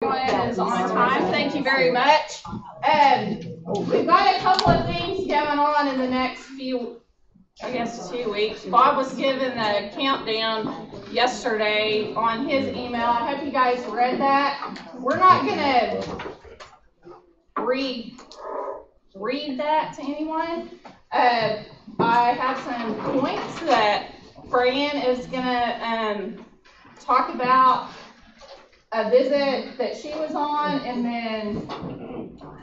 Is on time. Thank you very much. We've got a couple of things going on in the next few, I guess, 2 weeks. Bob was given a countdown yesterday on his email. I hope you guys read that. We're not going to read that to anyone. I have some points that Fran is going to talk about. A visit that she was on, and then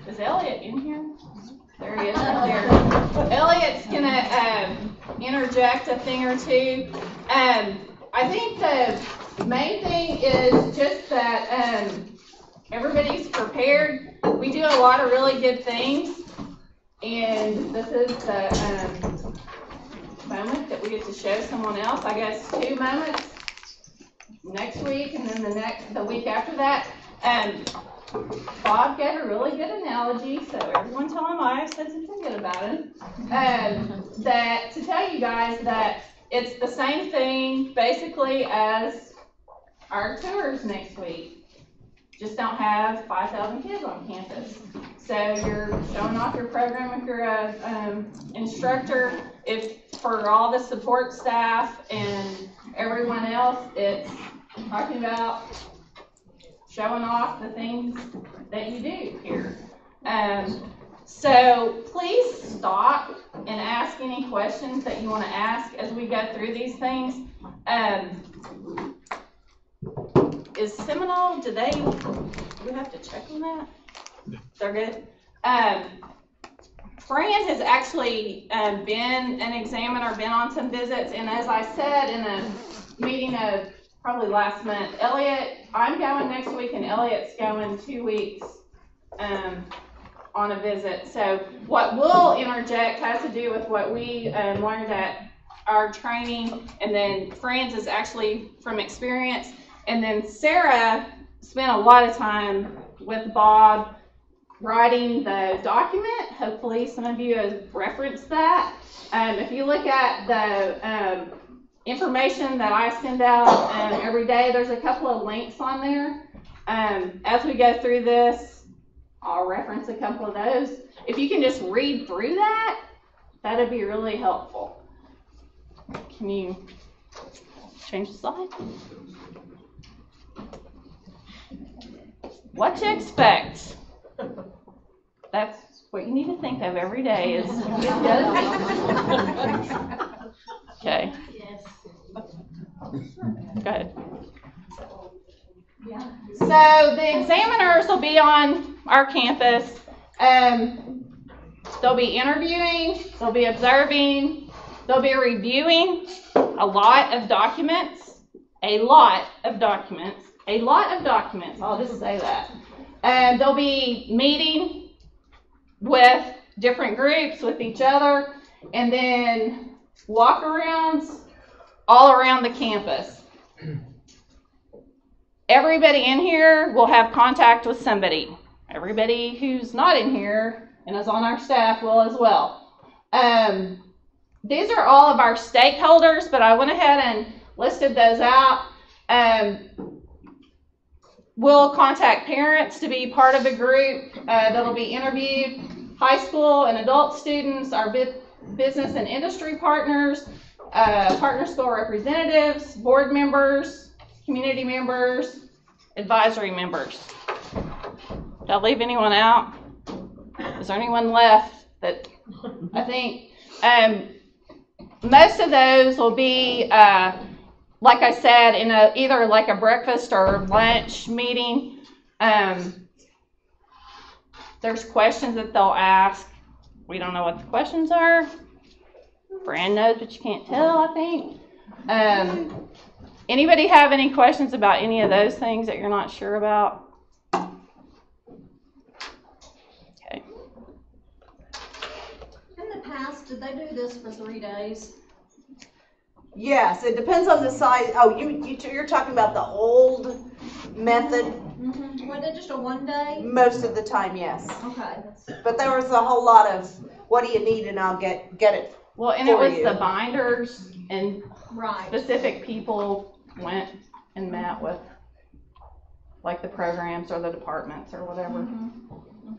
is Elliot in here? There he is right there. Elliot's gonna interject a thing or two. I think the main thing is just that everybody's prepared. We do a lot of really good things, and this is the moment that we get to show someone else. I guess 2 moments. Next week, and then the week after that. Bob gave a really good analogy, so everyone tell him I said something good about him. That to tell you guys that it's the same thing basically as our tours next week. Just don't have 5,000 kids on campus. So you're showing off your program if you're a instructor. If for all the support staff and everyone else, it's talking about showing off the things that you do here. So please stop and ask any questions that you want to ask as we go through these things. Is Seminole, do we have to check on that? They're good? Fran has actually been an examiner, been on some visits, and as I said in a meeting of probably last month, I'm going next week, and Elliot's going 2 weeks on a visit. So what we'll interject has to do with what we learned at our training, and then Fran's is actually from experience, and then Sarah spent a lot of time with Bob writing the document. Hopefully some of you have referenced that. If you look at the information that I send out every day, there's a couple of links on there. As we go through this, I'll reference a couple of those. If you can just read through that, that'd be really helpful. Can you change the slide? What to expect? That's what you need to think of every day is okay. Yes. Go ahead. So the examiners will be on our campus. They'll be interviewing, they'll be observing, they'll be reviewing a lot of documents. I'll just say that. They'll be meeting with different groups, with each other, and then walk-arounds all around the campus. Everybody in here will have contact with somebody. Everybody who's not in here and is on our staff will as well. These are all of our stakeholders, but I went ahead and listed those out. We'll contact parents to be part of a group that'll be interviewed, high school and adult students, our business and industry partners, partner school representatives, board members, community members, advisory members. Did I leave anyone out? Is there anyone left that I think most of those will be like I said, in either like a breakfast or lunch meeting. There's questions that they'll ask. We don't know what the questions are. Fran knows, but you can't tell, I think. Anybody have any questions about any of those things that you're not sure about? Okay. In the past, did they do this for 3 days? Yes, it depends on the size. Oh, you're talking about the old method? Mm-hmm. Was it just a 1 day? Most of the time, yes. Okay. But there was a whole lot of, what do you need, and I'll get it. Well, and it was the binders, and right. Specific people went and met with like the programs or the departments or whatever.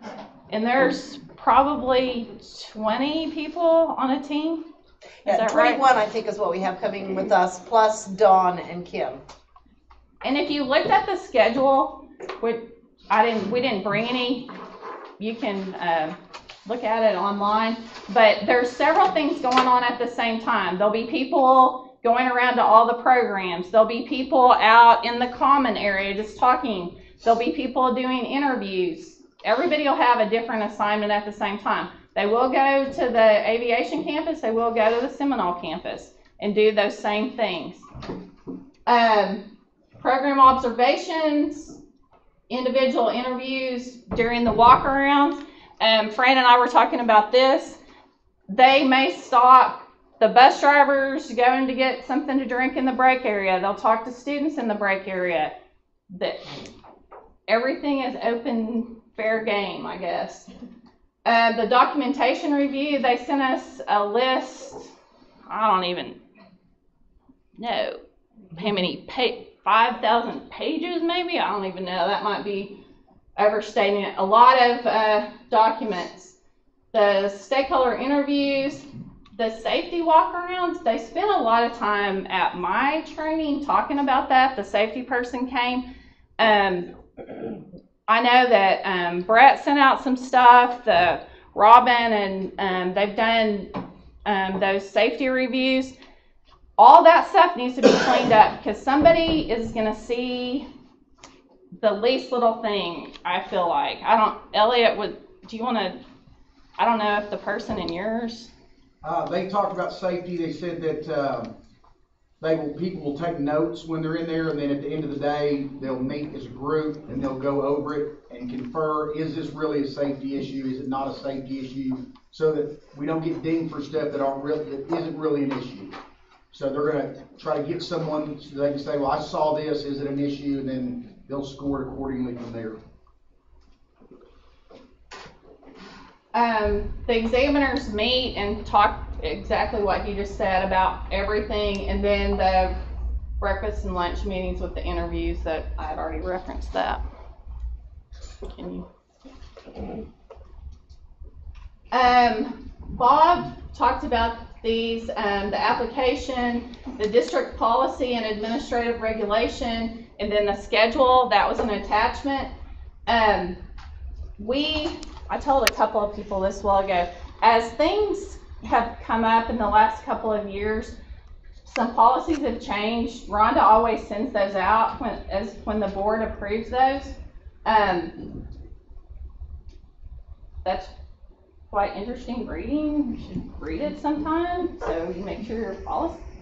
Okay. And there's probably 20 people on a team. Is Yeah, that right? 21 I think is what we have coming with us, plus Dawn and Kim. And if you looked at the schedule, we didn't bring any. You can look at it online, but there's several things going on at the same time. There'll be people going around to all the programs. There'll be people out in the common area just talking. There'll be people doing interviews. Everybody will have a different assignment at the same time. They will go to the aviation campus. They will go to the Seminole campus and do those same things. Program observations, individual interviews during the walk-arounds. Fran and I were talking about this. They may stop the bus drivers going to get something to drink in the break area. They'll talk to students in the break area. Everything is open, fair game, I guess. The documentation review, they sent us a list. I don't even know how many 5,000 pages maybe? I don't even know. That might be overstating it. A lot of documents. The stakeholder interviews, the safety walk-arounds, they spent a lot of time at my training talking about that. The safety person came. I know that Brett sent out some stuff, Robin, and they've done those safety reviews. All that stuff needs to be cleaned up because somebody is going to see the least little thing, I feel like. Elliot, do you want to, I don't know if the person in yours. They talked about safety. They said that people will take notes when they're in there, and then at the end of the day, they'll meet as a group and they'll go over it and confer, is this really a safety issue? Is it not a safety issue? So that we don't get dinged for stuff that isn't really an issue. So they're going to try to get someone so they can say, well, I saw this, is it an issue? And then they'll score it accordingly from there. The examiners meet and talk exactly what you just said about everything, and then the breakfast and lunch meetings with the interviews that I had already referenced that. Can you? Bob talked about these, the application, the district policy and administrative regulation, and then the schedule. That was an attachment. I told a couple of people this a while ago, as things have come up in the last couple of years, some policies have changed. Rhonda always sends those out when the board approves those. That's quite interesting reading. You should read it sometime so you make sure you're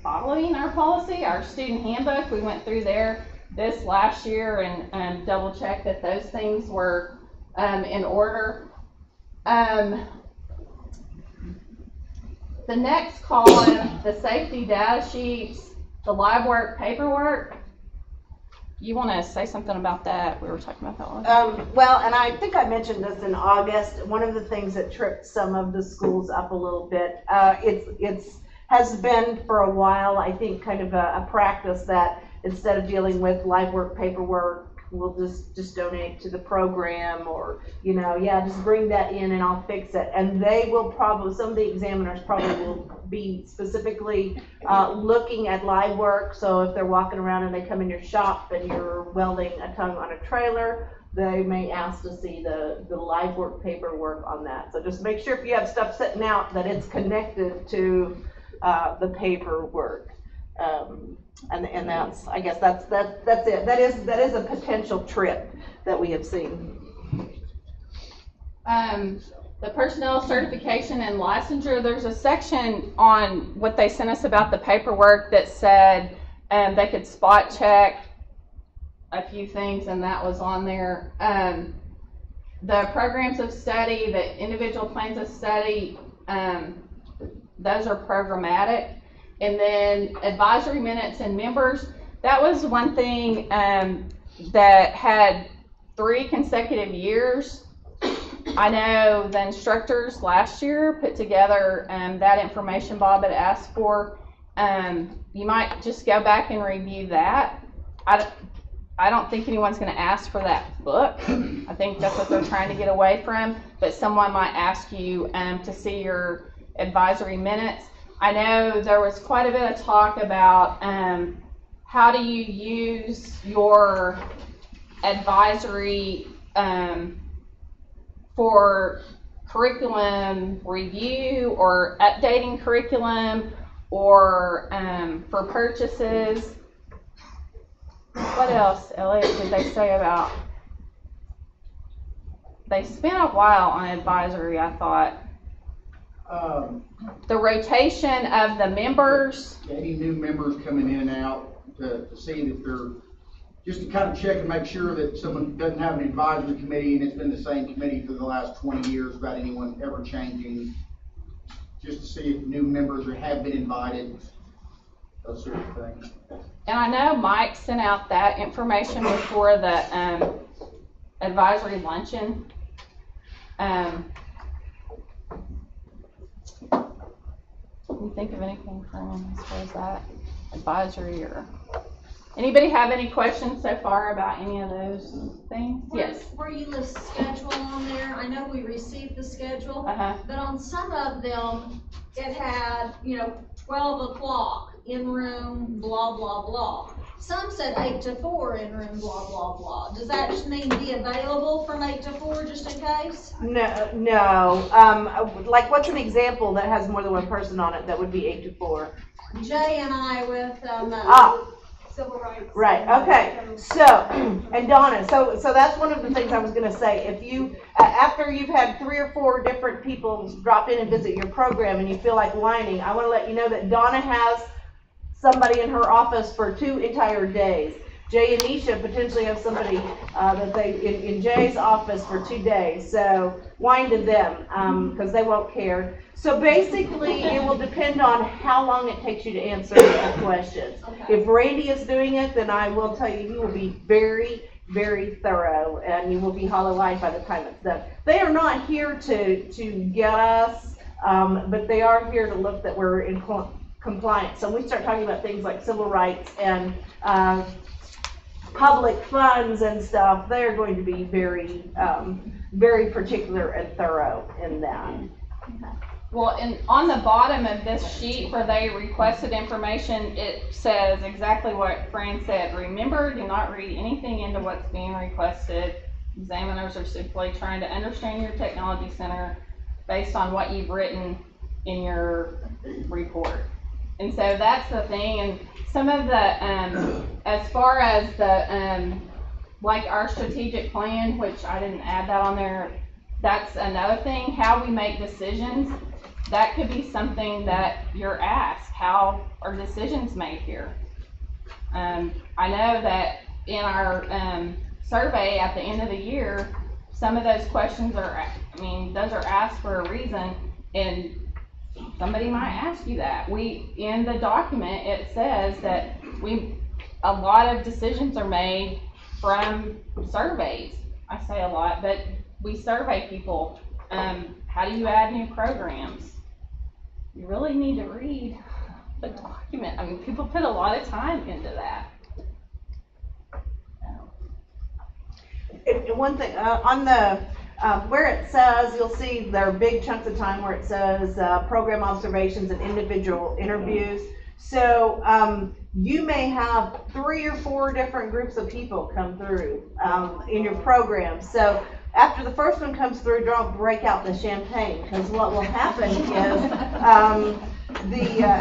following our policy. Our student handbook, we went through there this last year and double checked that those things were in order. The next column, the safety data sheets, the live work paperwork. You want to say something about that? We were talking about that one. Well, and I think I mentioned this in August. One of the things that tripped some of the schools up a little bit, it's has been for a while, I think, kind of a practice that instead of dealing with live work paperwork, we'll just donate to the program, or just bring that in and I'll fix it. And they will probably, some of the examiners probably will be specifically looking at live work. So if they're walking around and they come in your shop and you're welding a tongue on a trailer, they may ask to see the live work paperwork on that. So just make sure if you have stuff sitting out that it's connected to the paperwork. And that's, I guess that's it. That is a potential trip that we have seen. The personnel certification and licensure, there's a section on what they sent us about the paperwork that said they could spot check a few things, and that was on there. The programs of study, the individual plans of study, those are programmatic. And then advisory minutes and members, that was one thing that had 3 consecutive years. I know the instructors last year put together that information Bob had asked for. You might just go back and review that. I don't think anyone's going to ask for that book. I think that's what they're trying to get away from. But someone might ask you to see your advisory minutes. I know there was quite a bit of talk about how do you use your advisory for curriculum review or updating curriculum or for purchases. What else, Elliot, did they say about? They spent a while on advisory, I thought. The rotation of the members. Any new members coming in and out to see if they're, just to kind of check and make sure that someone doesn't have an advisory committee and it's been the same committee for the last 20 years without anyone ever changing. Just to see if new members have been invited, those sort of things. And I know Mike sent out that information before the advisory luncheon. Can you think of anything from as far as that advisory or anybody have any questions so far about any of those things? Yes. Where you list schedule on there, I know we received the schedule, but on some of them, it had, 12 o'clock in room, blah, blah, blah. Some said 8 to 4 in room, blah, blah, blah. Does that just mean be available from 8 to 4 just in case? No. Like, what's an example that has more than one person on it that would be 8 to 4? Jay and I with civil rights. Right. Okay. So, and Donna, so that's one of the things I was going to say. If you, after you've had 3 or 4 different people drop in and visit your program, and you feel like whining, I want to let you know that Donna has somebody in her office for 2 entire days. Jay and Nisha potentially have somebody that they in Jay's office for 2 days. So whine to them because they won't care. So basically, it will depend on how long it takes you to answer the questions. Okay. If Randy is doing it, then I will tell you he will be very, very thorough, and you will be hollow-eyed by the time it's done. They are not here to get us, but they are here to look that we're in compliance. So when we start talking about things like civil rights and public funds and stuff, they're going to be very, very particular and thorough in that. Well, and on the bottom of this sheet where they requested information, it says exactly what Fran said. Remember, do not read anything into what's being requested. Examiners are simply trying to understand your technology center based on what you've written in your report. And so that's the thing. And some of the, as far as the, like our strategic plan, which I didn't add that on there, that's another thing, how we make decisions. That could be something that you're asked, how are decisions made here? I know that in our survey at the end of the year, some of those questions are, those are asked for a reason, and somebody might ask you that. In the document, it says that a lot of decisions are made from surveys. I say a lot, but we survey people. How do you add new programs? You really need to read the document. People put a lot of time into that. One thing, on the, where it says, you'll see there are big chunks of time where it says program observations and individual interviews. So you may have 3 or 4 different groups of people come through in your program. So after the first one comes through, don't break out the champagne, because what will happen is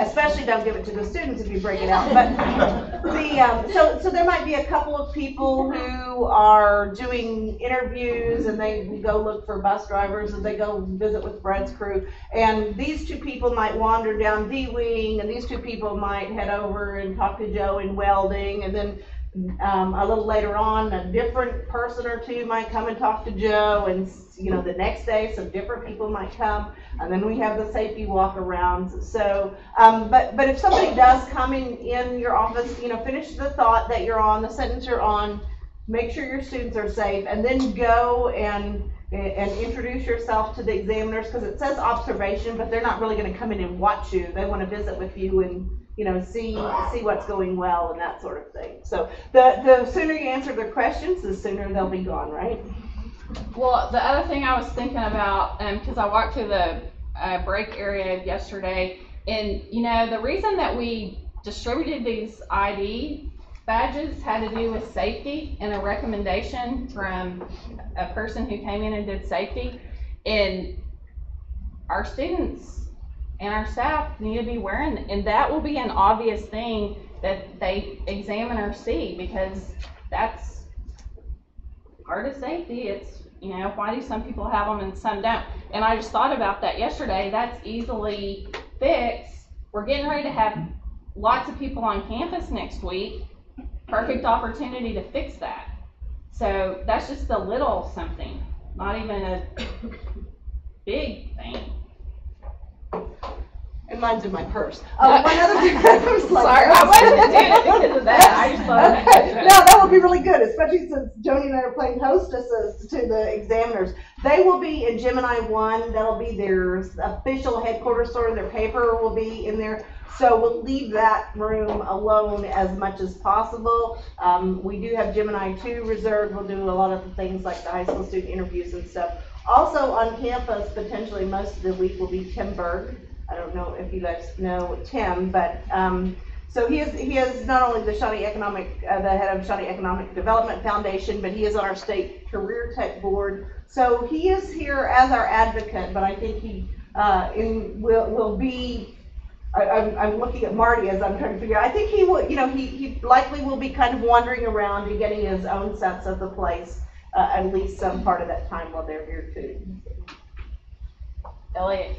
especially don't give it to the students if you break it out. But so there might be a couple of people who are doing interviews, and they go look for bus drivers, and they go visit with Fred's crew. And these 2 people might wander down D-Wing, and these 2 people might head over and talk to Joe in welding, and then a little later on, a different person or 2 might come and talk to Joe, and the next day some different people might come, and then we have the safety walk-arounds. So, but if somebody does come in your office, finish the thought that you're on, the sentence you're on, make sure your students are safe, and then go and and introduce yourself to the examiners, because it says observation, but they're not really going to come in and watch you. They want to visit with you and, you know, see what's going well and that sort of thing. So the sooner you answer their questions, the sooner they'll be gone, right? Well, the other thing I was thinking about, because I walked through the break area yesterday, and you know, the reason that we distributed these ID badges had to do with safety and a recommendation from a person who came in and did safety. And our students and our staff need to be wearing, and that will be an obvious thing that they examiners see, because that's part of safety. It's, you know, why do some people have them and some don't? And I just thought about that yesterday. That's easily fixed. We're getting ready to have lots of people on campus next week. Perfect opportunity to fix that. So that's just a little something, not even a big thing. And mine's in my purse. One other thing that was like, sorry, I wasn't doing it because of that. I just thought okay. No, that would be really good, especially since Joni and I are playing hostesses to the examiners. They will be in Gemini 1. That'll be their official headquarters store. Their paper will be in there. So we'll leave that room alone as much as possible. We do have Gemini 2 reserved. We'll do a lot of the things like the high school student interviews and stuff. Also on campus, potentially most of the week, will be Tim Berg. I don't know if you guys know Tim, but so he is not only the Shawnee Economic, the head of Shawnee Economic Development Foundation, but he is on our state career tech board. So he is here as our advocate, but I think he will be. I'm looking at Marty as I'm trying to figure out. I think he will, you know, he likely will be kind of wandering around and getting his own sense of the place at least some part of that time while they're here too. Elliot.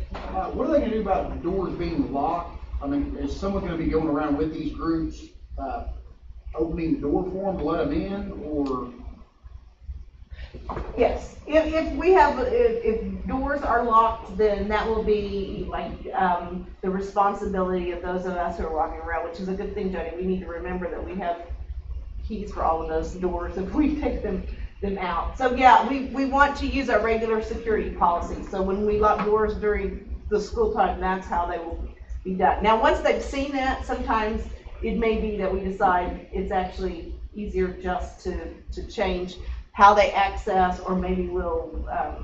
What are they going to do about the doors being locked? I mean, is someone going to be going around with these groups, opening the door for them to let them in, or? Yes, if doors are locked, then that will be like the responsibility of those of us who are walking around, which is a good thing, Jody. We need to remember that we have keys for all of those doors if we take them out. So yeah, we want to use our regular security policy. So when we lock doors during the school time, that's how they will be done. Now, once they've seen that, sometimes it may be that we decide it's actually easier just to change how they access, or maybe we'll have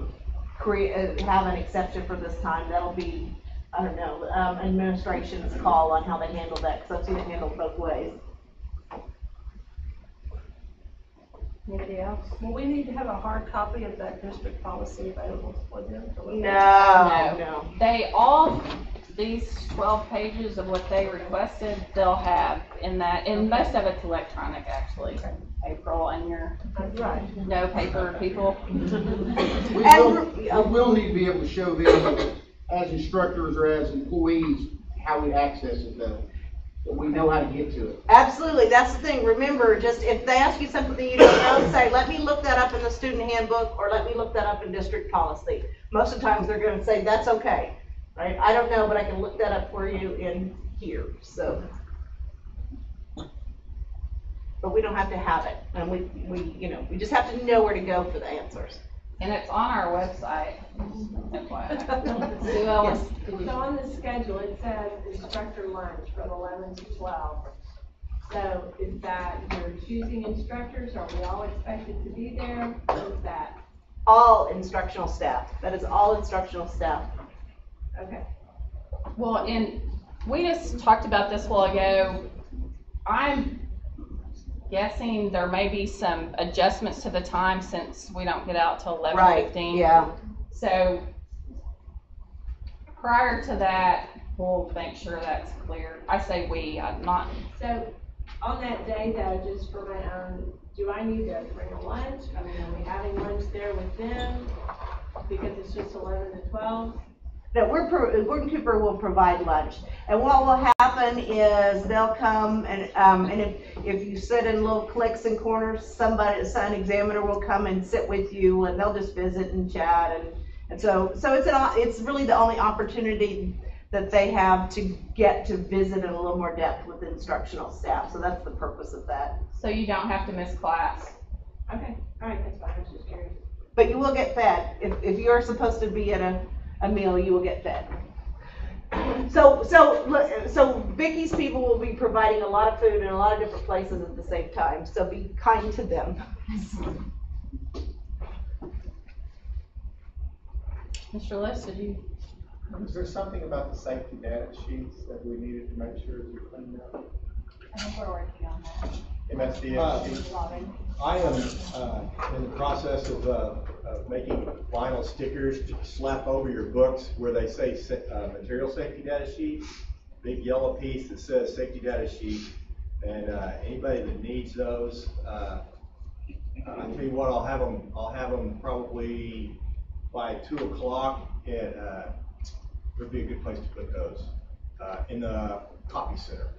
an exception for this time. That'll be, I don't know, administration's call on how they handle that, because I've seen it handled both ways. Anybody else? Will we need to have a hard copy of that district policy available for them to look at? No. They all, these 12 pages of what they requested, they'll have in that, and most of it's electronic actually. April, and you're right. No paper people. We will need to be able to show them as instructors or as employees how we access it though. That we know how to get to it. Absolutely, that's the thing. Remember, just if they ask you something you don't know, say, let me look that up in the student handbook, or let me look that up in district policy. Most of the times they're going to say, that's okay, right? I don't know, but I can look that up for you in here, so. But we don't have to have it, and we just have to know where to go for the answers. And it's on our website. Yes. So on the schedule, it says instructor lunch from 11 to 12. So is that you're choosing instructors? Are we all expected to be there? What is that? All instructional staff. That is all instructional staff. Okay. Well, and we just talked about this a while ago. I'm guessing there may be some adjustments to the time since we don't get out till 11:15. Right, yeah. So prior to that, we'll make sure that's clear. I say we, I'm not. So on that day though, just for my own, do I need to bring a lunch? I mean, are we having lunch there with them? Because it's just 11 to 12? No, Gordon Cooper will provide lunch, and what will happen is they'll come and if you sit in little cliques and corners, an examiner will come and sit with you, and they'll just visit and chat, and so it's really the only opportunity that they have to get to visit in a little more depth with the instructional staff. So that's the purpose of that. So you don't have to miss class. Okay, all right, that's fine. I was just curious. But you will get fed. If you're supposed to be at a meal, you will get fed. So Vicky's people will be providing a lot of food in a lot of different places at the same time, so be kind to them. Mr. List, did you? Is there something about the safety data sheets that we needed to make sure that we cleaned up? I think we're working on that. MSDS sheets? I am in the process of making vinyl stickers to slap over your books where they say material safety data sheet, big yellow piece that says safety data sheet, and anybody that needs those, I tell you what, I'll have them probably by 2 o'clock, and would be a good place to put those in the copy center.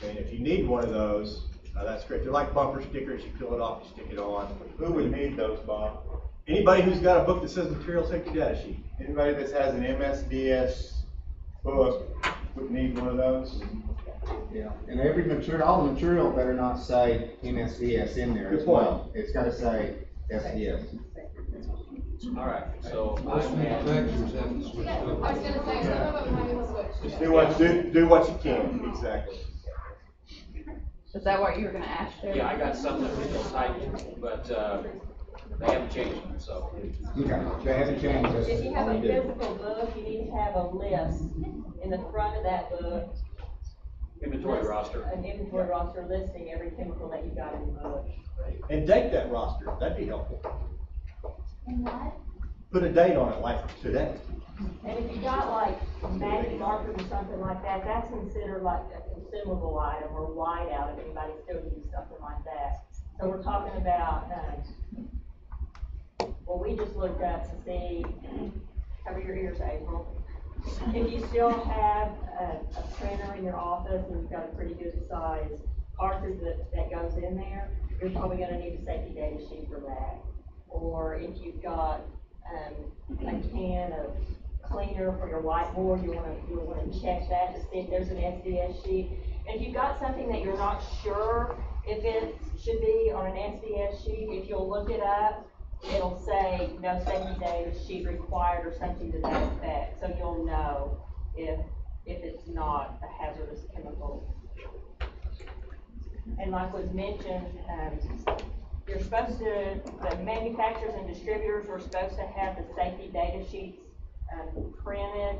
And if you need one of those, that's great. They're like bumper stickers. You peel it off, you stick it on. Who would need those, Bob? Anybody who's got a book that says material safety data sheet. Anybody that has an MSDS book would need one of those? Yeah, and every material, all the material better not say MSDS in there as well. It's gotta say SDS. All right, so Most manufacturers haven't switched I over. was gonna say, some of them haven't switched. Just do what you can. Exactly. Is that what you were gonna ask there? yeah, I got some that are typed, but they haven't changed them, so. Okay, they haven't changed this. If you have all a we do. physical book, you need to have a list in the front of that book. Inventory roster. An inventory roster listing every chemical that you got in the book. And date that roster. That'd be helpful. And what? Put a date on it, like today. And if you got like magic markers or something like that, that's considered like a consumable item or white out if anybody still uses something like that. So we're talking about, well, we just looked up to see, cover your ears, April. If you still have a printer in your office and you've got a pretty good size cartridge that goes in there, you're probably gonna need a safety data sheet for that. Or if you've got a can of cleaner for your whiteboard, you'll wanna check that to see if there's an SDS sheet. And if you've got something that you're not sure if it should be on an SDS sheet, if you'll look it up, it'll say no safety data sheet required or something to that effect. So you'll know if it's not a hazardous chemical. And like was mentioned, you're supposed to, the manufacturers and distributors were supposed to have the safety data sheets printed,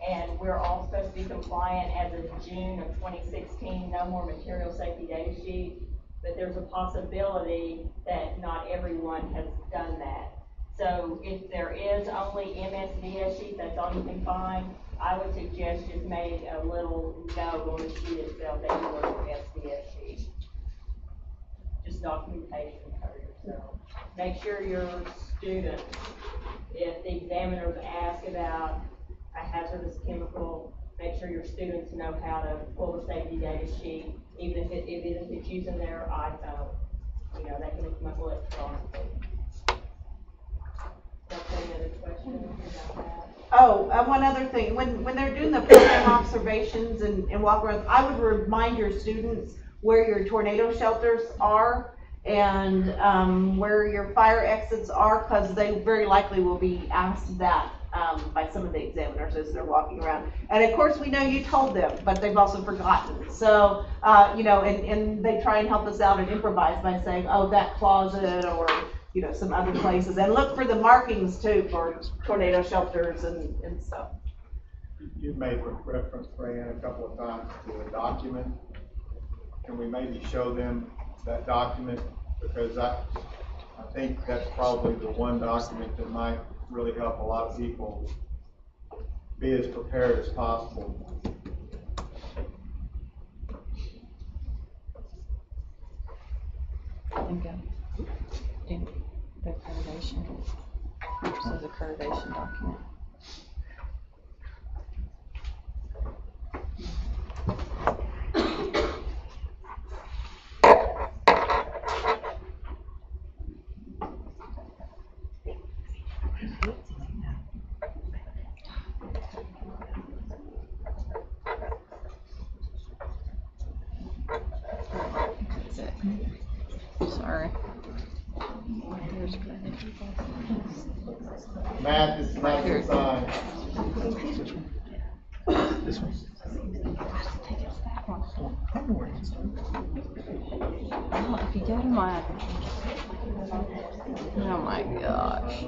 and we're all supposed to be compliant as of June of 2016, no more material safety data sheet, but there's a possibility that not everyone has done that. So if there is only MSDS sheet, that's all you can find, I would suggest just make a little note on the sheet itself that you want an SDS sheet. Just documentation for yourself. Make sure your students, if the examiners ask about a hazardous chemical, make sure your students know how to pull the safety data sheet, even if it's using their iPhone. You know, they can come up electronically. Any other questions about that? Oh, one other thing, when they're doing the program observations and walk-arounds, I would remind your students where your tornado shelters are and where your fire exits are, because they very likely will be asked that by some of the examiners as they're walking around. And of course, we know you told them, but they've also forgotten. So, you know, and they try and help us out and improvise by saying, oh, that closet or, you know, some other places. And look for the markings too for tornado shelters and stuff. You've made reference, Fran, a couple of times to a document. Can we maybe show them that document? Because I think that's probably the one document that might really help a lot of people be as prepared as possible. The accreditation. This is accreditation document. That's it. Sorry. Matt, this is not your sign. This one. Oh, if you go to my, oh my gosh.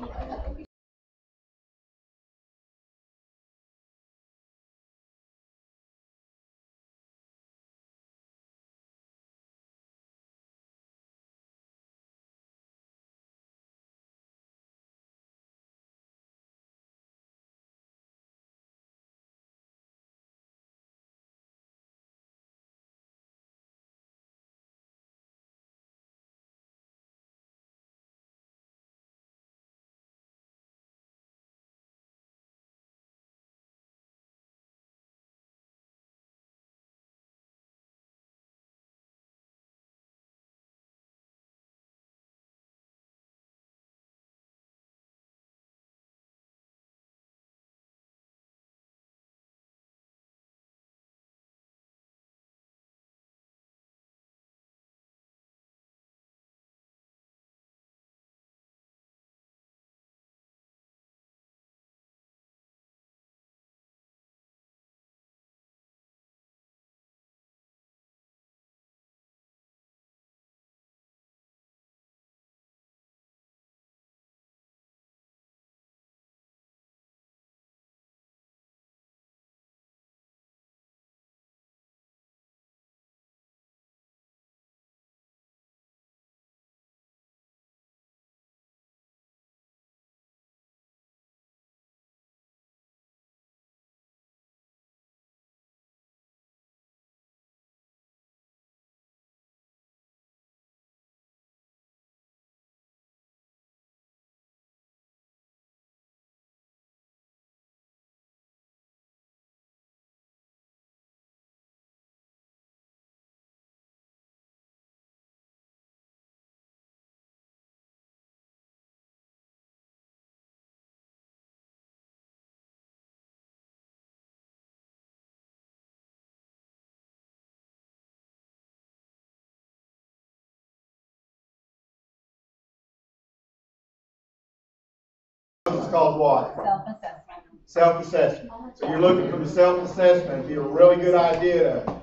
It's called what? Self-assessment. Self-assessment. So you're looking for the self-assessment. It'd be a really good idea to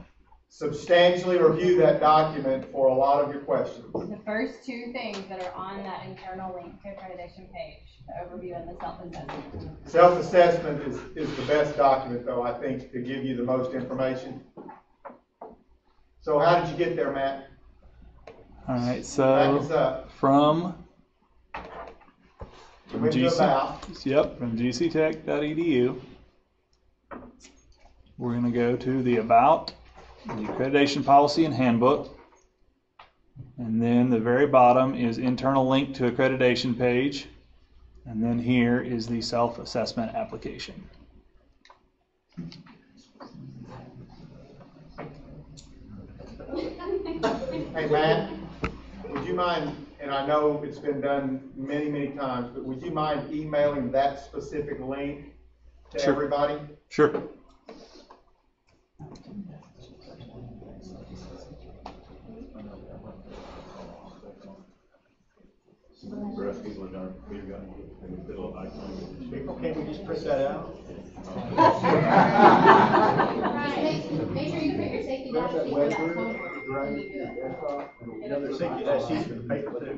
substantially review that document for a lot of your questions. The first two things that are on that internal link to accreditation page, the overview and the self-assessment. Self-assessment is the best document, though, I think, to give you the most information. So how did you get there, Matt? All right, Back so us up. from Went to about. from gctech.edu, we're going to go to the About, the Accreditation Policy and Handbook, and then the very bottom is internal link to accreditation page, and then here is the self-assessment application. Hey, Matt, would you mind, and I know it's been done many, many times, but would you mind emailing that specific link to Sure. everybody? Sure. Can't we just print that out? Make sure you print your safety data sheet for that homework. Another safety dash sheet for the paper too.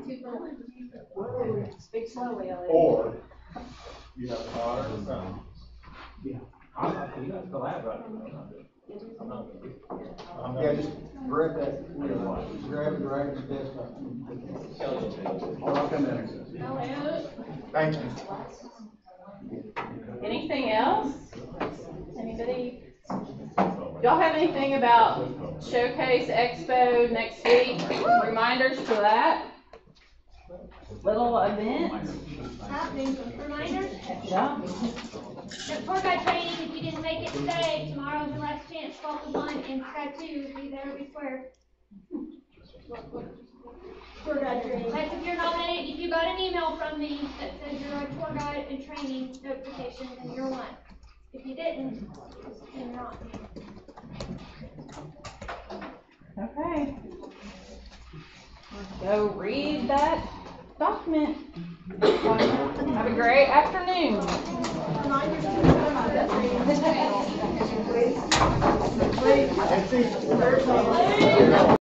Speak slowly, Elliot. Or you have a daughter or son. Yeah, just grab that, grab it, drag it to the desktop. I'll come in. Thank you. Anything else? Anybody? Y'all have anything about Showcase Expo next week? Reminders for that? Little event? Happening. Reminders? Yeah. The tour guide training, if you didn't make it today, tomorrow's your last chance. 12 to 1 and try to be there, be square. Tour guide training. That's if you're nominated. If you got an email from me that says you're a tour guide and training notification, then you're one. If you didn't, then you're not. Okay. Let's go read that document. Have a great afternoon. Please.